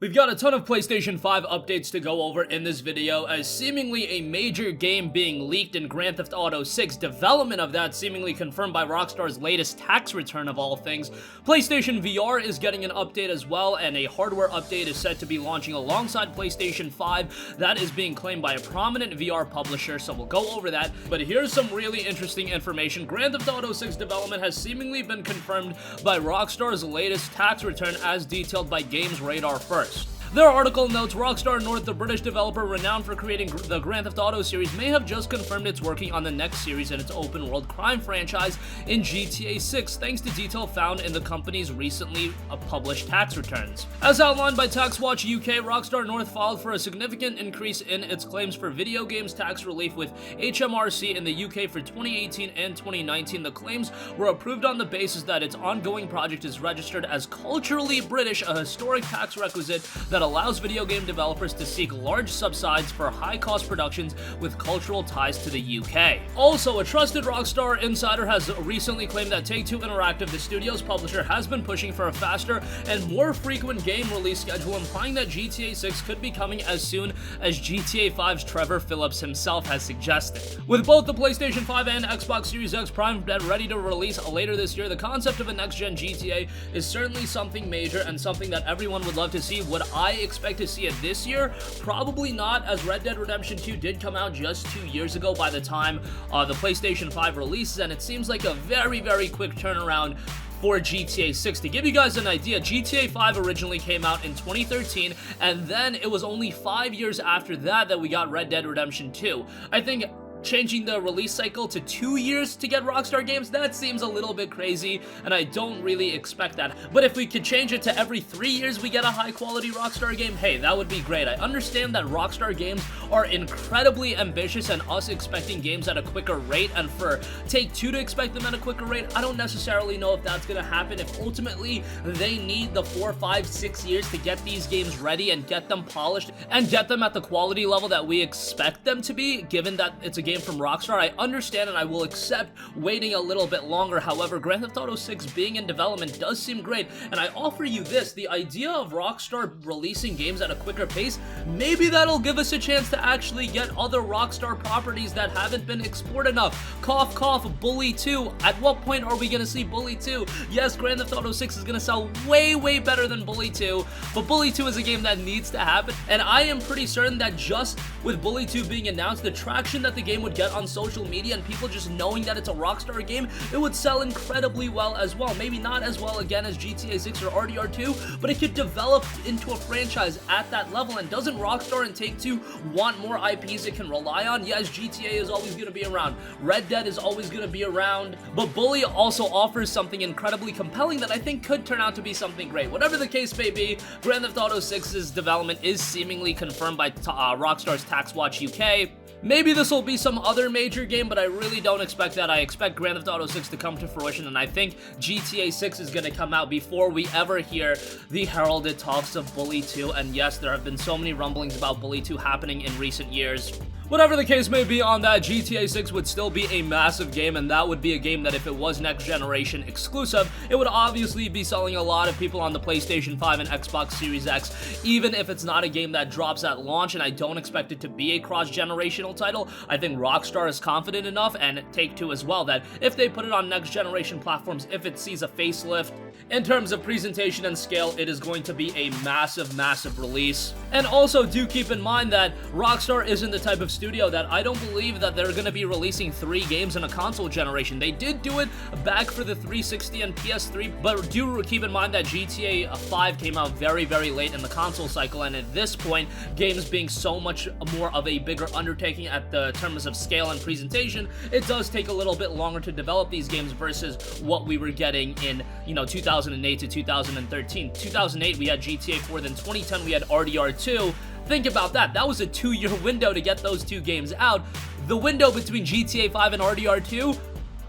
We've got a ton of PlayStation 5 updates to go over in this video, as seemingly a major game being leaked in Grand Theft Auto 6, development of that seemingly confirmed by Rockstar's latest tax return of all things. PlayStation VR is getting an update as well, and a hardware update is set to be launching alongside PlayStation 5. That is being claimed by a prominent VR publisher, so we'll go over that. But here's some really interesting information. Grand Theft Auto 6 development has seemingly been confirmed by Rockstar's latest tax return as detailed by Games Radar first. Their article notes Rockstar North, the British developer renowned for creating the Grand Theft Auto series, may have just confirmed it's working on the next series in its open-world crime franchise in GTA 6, thanks to detail found in the company's recently published tax returns. As outlined by TaxWatch UK, Rockstar North filed for a significant increase in its claims for video games tax relief with HMRC in the UK for 2018 and 2019. The claims were approved on the basis that its ongoing project is registered as culturally British, a historic tax requisite that allows video game developers to seek large subsidies for high-cost productions with cultural ties to the UK. Also, a trusted Rockstar insider has recently claimed that Take-Two Interactive, the studio's publisher, has been pushing for a faster and more frequent game release schedule, implying that GTA 6 could be coming as soon as GTA 5's Trevor Phillips himself has suggested. With both the PlayStation 5 and Xbox Series X primed and ready to release later this year, the concept of a next-gen GTA is certainly something major and something that everyone would love to see. Would I expect to see it this year? Probably not, as Red Dead Redemption 2 did come out just 2 years ago by the time the PlayStation 5 releases, and it seems like a very quick turnaround for GTA 6. To give you guys an idea, GTA 5 originally came out in 2013, and then it was only 5 years after that we got Red Dead Redemption 2. I think changing the release cycle to 2 years to get Rockstar games, that seems a little bit crazy, and I don't really expect that. But if we could change it to every 3 years we get a high-quality Rockstar game, hey, that would be great. I understand that Rockstar games are incredibly ambitious, and us expecting games at a quicker rate, and for Take-Two to expect them at a quicker rate, I don't necessarily know if that's gonna happen. If ultimately they need the 4, 5, 6 years to get these games ready and get them polished and get them at the quality level that we expect them to be, given that it's a game from Rockstar, I understand and I will accept waiting a little bit longer. However, Grand Theft Auto 6 being in development does seem great, and I offer you this: the idea of Rockstar releasing games at a quicker pace, maybe that'll give us a chance to actually get other Rockstar properties that haven't been explored enough. Cough cough, Bully 2. At what point are we gonna see Bully 2? Yes, Grand Theft Auto 6 is gonna sell way better than Bully 2, but Bully 2 is a game that needs to happen, and I am pretty certain that just with Bully 2 being announced, the traction that the game would get on social media and people just knowing that it's a Rockstar game, it would sell incredibly well as well. Maybe not as well again as GTA 6 or RDR2, but it could develop into a franchise at that level. And doesn't Rockstar and Take-Two want more IPs it can rely on? Yes, GTA is always going to be around, Red Dead is always going to be around, but Bully also offers something incredibly compelling that I think could turn out to be something great. Whatever the case may be, Grand Theft Auto 6's development is seemingly confirmed by Rockstar's TaxWatch UK. Maybe this will be some other major game, but I really don't expect that. I expect Grand Theft Auto 6 to come to fruition, and I think GTA 6 is going to come out before we ever hear the heralded talks of Bully 2. And yes, there have been so many rumblings about Bully 2 happening in recent years. Whatever the case may be on that, GTA 6 would still be a massive game, and that would be a game that if it was next generation exclusive, it would obviously be selling a lot of people on the PlayStation 5 and Xbox Series X, even if it's not a game that drops at launch, and I don't expect it to be a cross-generational title. I think Rockstar is confident enough, and Take-Two as well, that if they put it on next generation platforms, if it sees a facelift, in terms of presentation and scale, it is going to be a massive release. And also do keep in mind that Rockstar isn't the type of studio that I don't believe that they're going to be releasing 3 games in a console generation. They did do it back for the 360 and PS3, but do keep in mind that GTA 5 came out very late in the console cycle, and at this point, games being so much more of a bigger undertaking at the terms of scale and presentation, it does take a little bit longer to develop these games versus what we were getting in, 2008 to 2013. 2008 we had GTA 4, then 2010 we had RDR2. Think about that. That was a 2-year window to get those 2 games out. The window between GTA 5 and RDR2,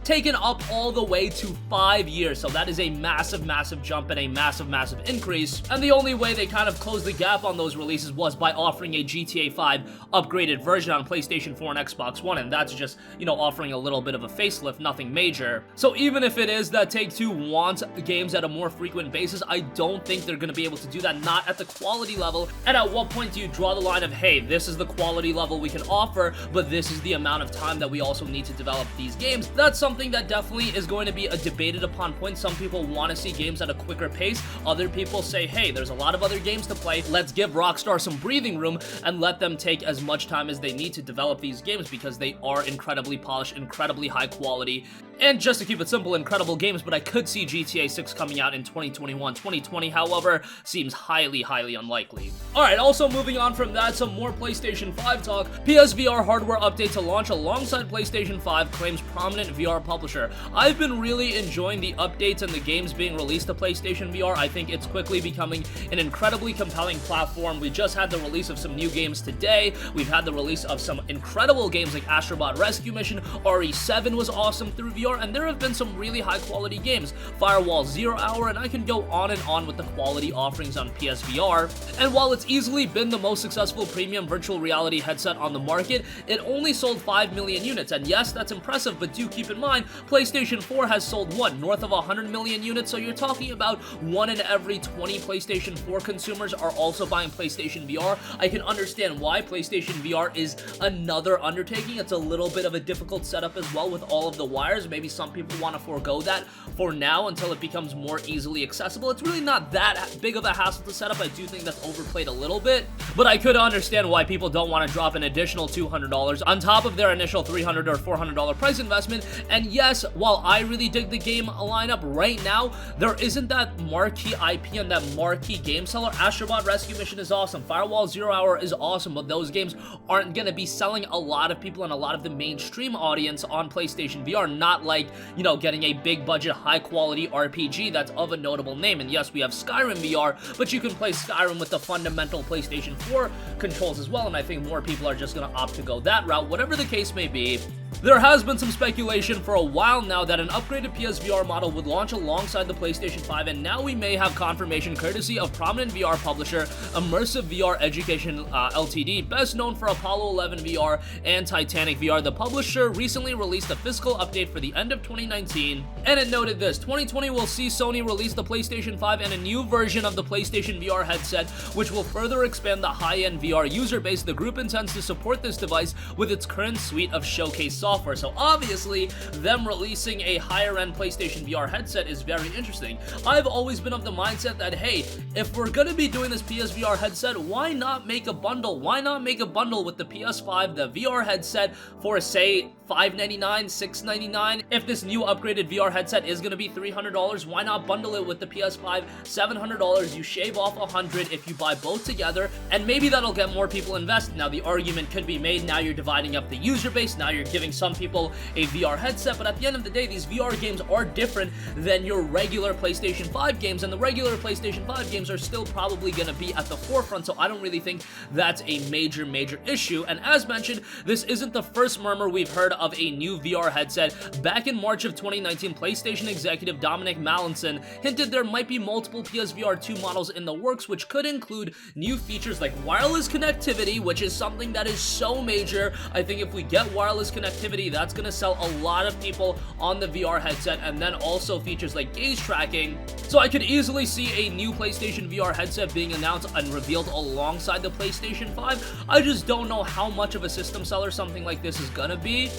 taken up all the way to 5 years. So that is a massive jump and a massive increase. And the only way they kind of closed the gap on those releases was by offering a GTA 5 upgraded version on PlayStation 4 and Xbox One, and that's just, you know, offering a little bit of a facelift, nothing major. So even if it is that Take-Two wants games at a more frequent basis, I don't think they're going to be able to do that, not at the quality level. And at what point do you draw the line of, hey, this is the quality level we can offer, but this is the amount of time that we also need to develop these games? That's something that definitely is going to be a debated upon point. Some people want to see games at a quicker pace. Other people say, hey, there's a lot of other games to play. Let's give Rockstar some breathing room and let them take as much time as they need to develop these games, because they are incredibly polished, incredibly high quality, and just to keep it simple, incredible games. But I could see GTA 6 coming out in 2021. 2020, however, seems highly unlikely. Alright, also moving on from that, some more PlayStation 5 talk. PSVR hardware update to launch alongside PlayStation 5, claims prominent VR publisher. I've been really enjoying the updates and the games being released to PlayStation VR. I think it's quickly becoming an incredibly compelling platform. We just had the release of some new games today. We've had the release of some incredible games like Astrobot Rescue Mission. RE7 was awesome through VR, and there have been some really high quality games. Firewall Zero Hour, and I can go on and on with the quality offerings on PSVR. And while it's easily been the most successful premium virtual reality headset on the market, it only sold 5 million units. And yes, that's impressive, but do keep in mind, PlayStation 4 has sold what, north of 100 million units? So you're talking about 1 in every 20 PlayStation 4 consumers are also buying PlayStation VR. I can understand why. PlayStation VR is another undertaking. It's a little bit of a difficult setup as well with all of the wires. Maybe some people want to forego that for now until it becomes more easily accessible. It's really not that big of a hassle to set up. I do think that's overplayed a little bit, but I could understand why people don't want to drop an additional $200 on top of their initial $300 or $400 price investment. And yes, while I really dig the game lineup right now, there isn't that marquee IP and that marquee game seller. Astrobot Rescue Mission is awesome. Firewall Zero Hour is awesome, but those games aren't going to be selling a lot of people and a lot of the mainstream audience on PlayStation VR, not like, you know, getting a big budget, high quality RPG that's of a notable name. And yes, we have Skyrim VR, but you can play Skyrim with the fundamental PlayStation 4 controls as well, and I think more people are just going to opt to go that route. Whatever the case may be, there has been some speculation for a while now that an upgraded PSVR model would launch alongside the PlayStation 5, and now we may have confirmation courtesy of prominent VR publisher Immersive VR Education Ltd, best known for Apollo 11 VR and Titanic VR. The publisher recently released a physical update for the end of 2019, and it noted this: 2020 will see Sony release the PlayStation 5 and a new version of the PlayStation VR headset, which will further expand the high-end VR user base. The group intends to support this device with its current suite of showcase software. So obviously, them releasing a higher-end PlayStation VR headset is very interesting. I've always been of the mindset that, hey, if we're gonna be doing this PSVR headset, why not make a bundle? Why not make a bundle with the PS5, the VR headset, for, say, $599, $699? If this new upgraded VR headset is gonna be $300, why not bundle it with the PS5, $700? You shave off $100 if you buy both together, and maybe that'll get more people invested. Now, the argument could be made, now you're dividing up the user base, now you're giving some people a VR headset, but at the end of the day, these VR games are different than your regular PlayStation 5 games, and the regular PlayStation 5 games are still probably going to be at the forefront, so I don't really think that's a major issue. And as mentioned, this isn't the first murmur we've heard of a new VR headset. Back in March of 2019, PlayStation executive Dominic Mallinson hinted there might be multiple PSVR 2 models in the works, which could include new features like wireless connectivity, which is something that is so major. I think if we get wireless connectivity, that's going to sell a lot of people on the VR headset, and then also features like gaze tracking. So I could easily see a new PlayStation VR headset being announced and revealed alongside the PlayStation 5. I just don't know how much of a system seller something like this is gonna be.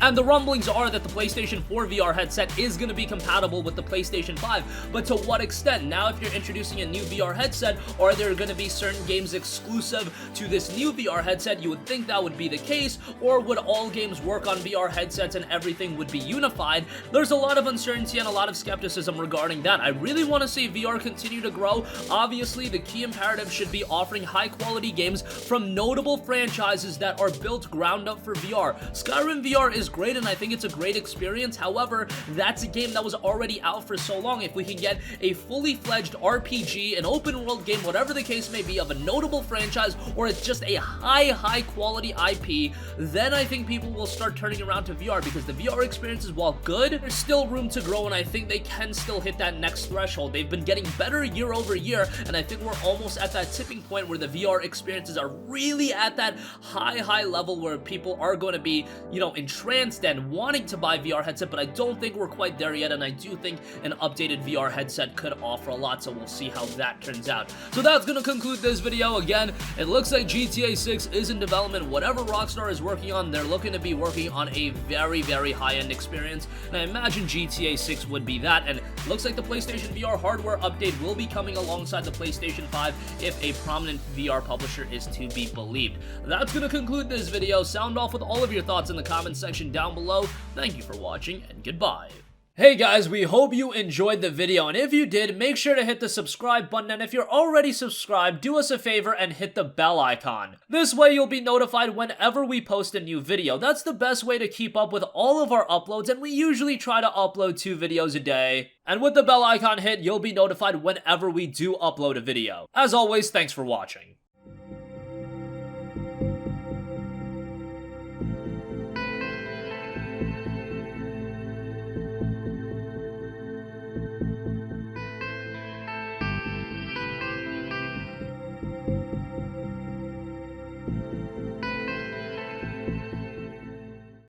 And the rumblings are that the PlayStation 4 VR headset is going to be compatible with the PlayStation 5, but to what extent? Now, if you're introducing a new VR headset, are there going to be certain games exclusive to this new VR headset? You would think that would be the case, or would all games work on VR headsets and everything would be unified? There's a lot of uncertainty and a lot of skepticism regarding that. I really want to see VR continue to grow. Obviously, the key imperative should be offering high-quality games from notable franchises that are built ground up for VR. Skyrim VR is great, and I think it's a great experience. However, that's a game that was already out for so long. If we can get a fully fledged RPG, an open world game, whatever the case may be, of a notable franchise, or it's just a high quality IP, then I think people will start turning around to VR, because the VR experiences, while good, there's still room to grow, and I think they can still hit that next threshold. They've been getting better year over year, and I think we're almost at that tipping point where the VR experiences are really at that high level where people are going to be, you know, entranced and wanting to buy VR headset, but I don't think we're quite there yet, and I do think an updated VR headset could offer a lot, so we'll see how that turns out. So that's going to conclude this video. Again, it looks like GTA 6 is in development. Whatever Rockstar is working on, they're looking to be working on a very high-end experience, and I imagine GTA 6 would be that, and it looks like the PlayStation VR hardware update will be coming alongside the PlayStation 5 if a prominent VR publisher is to be believed. That's going to conclude this video. Sound off with all of your thoughts in the comment section down below. Thank you for watching, and goodbye. Hey guys, we hope you enjoyed the video, and if you did, make sure to hit the subscribe button, and if you're already subscribed, do us a favor and hit the bell icon. This way you'll be notified whenever we post a new video. That's the best way to keep up with all of our uploads, and we usually try to upload 2 videos a day. And with the bell icon hit, you'll be notified whenever we do upload a video. As always, thanks for watching.